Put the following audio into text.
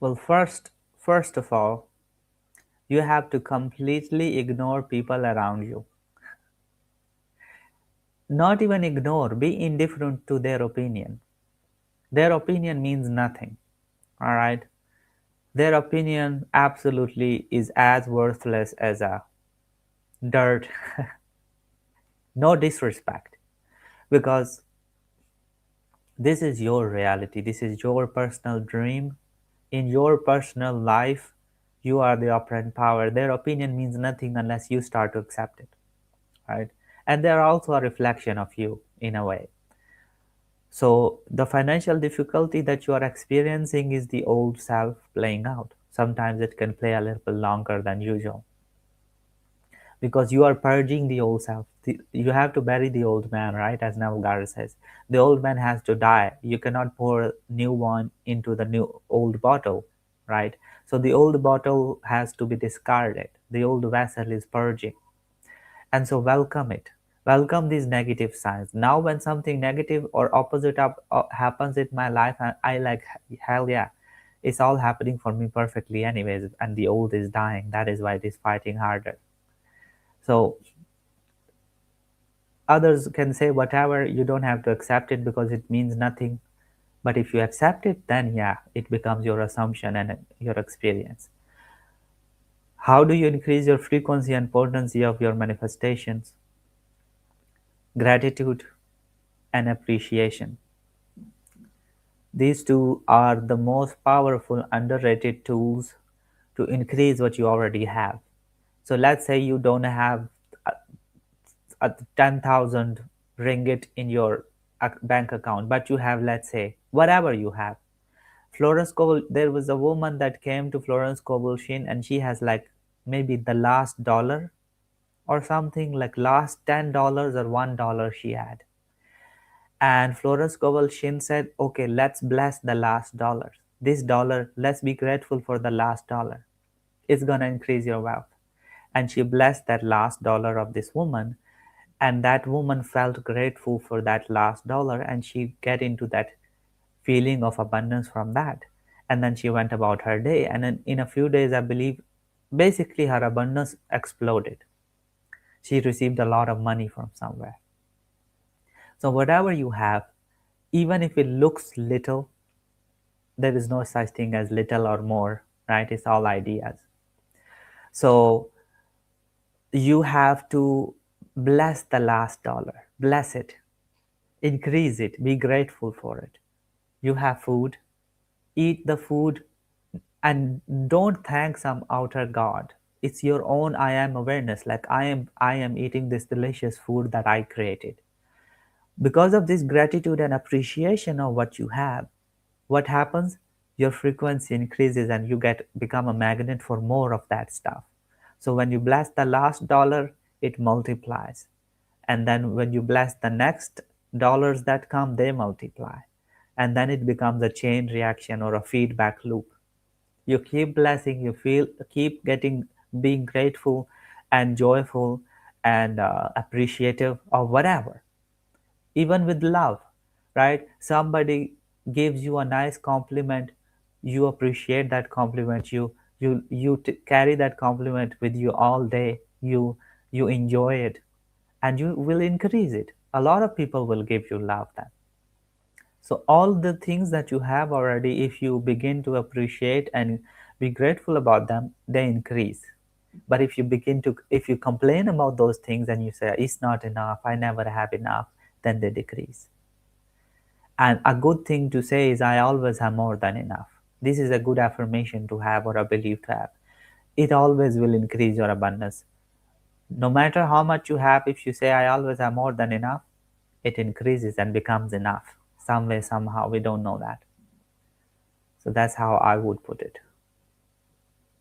Well, first of all, you have to completely ignore people around you. Not even ignore, be indifferent to their opinion. Their opinion means nothing. All right? Their opinion absolutely is as worthless as a dirt. No disrespect. Because this is your reality, this is your personal dream. In your personal life, you are the operant power. Their opinion means nothing unless you start to accept it, right? And they're also a reflection of you in a way. So the financial difficulty that you are experiencing is the old self playing out. Sometimes it can play a little longer than usual because you are purging the old self. You have to bury the old man, right? As Navagara says, the old man has to die. You cannot pour new one into the new old bottle, right? So the old bottle has to be discarded. The old vessel is purging, and so welcome it. Welcome these negative signs. Now, when something negative or opposite happens in my life, I like, hell yeah, it's all happening for me perfectly, anyways. And the old is dying. That is why it is fighting harder. So others can say whatever, you don't have to accept it because it means nothing. But if you accept it, then yeah, it becomes your assumption and your experience. How do you increase your frequency and potency of your manifestations? Gratitude and appreciation. These two are the most powerful, underrated tools to increase what you already have. So let's say you don't have 10,000 ringgit in your bank account, but you have, let's say, whatever you have. Florence Cobble, there was a woman that came to Florence Cobbleshin and she has like maybe the last dollar or something, like last $10 or $1 she had. And Florence Cobbleshin said, okay, let's bless the last dollar. This dollar, let's be grateful for the last dollar. It's going to increase your wealth. And she blessed that last dollar of this woman. And that woman felt grateful for that last dollar. And she get into that feeling of abundance from that. And then she went about her day. And then in a few days, I believe, basically her abundance exploded. She received a lot of money from somewhere. So whatever you have, even if it looks little, there is no such thing as little or more, right? It's all ideas. So you have to bless the last dollar, bless it, increase it, be grateful for it. You have food, eat the food, and don't thank some outer god. It's your own I am awareness, like I am eating this delicious food that I created. Because of this gratitude and appreciation of what you have, what happens? Your frequency increases and you become a magnet for more of that stuff. So when you bless the last dollar, it multiplies. And then when you bless the next dollars that come, they multiply. And then it becomes a chain reaction or a feedback loop. You keep blessing, you keep being grateful and joyful and appreciative of whatever, even with love, right? Somebody gives you a nice compliment, you appreciate that compliment, carry that compliment with you all day, you enjoy it, and you will increase it. A lot of people will give you love then. So all the things that you have already, if you begin to appreciate and be grateful about them, they increase. But if you complain about those things and you say it's not enough, I never have enough, then they decrease. And a good thing to say is, I always have more than enough. This is a good affirmation to have or a belief to have. It always will increase your abundance. No matter how much you have, if you say, I always have more than enough, it increases and becomes enough. Some way, somehow, we don't know that. So that's how I would put it.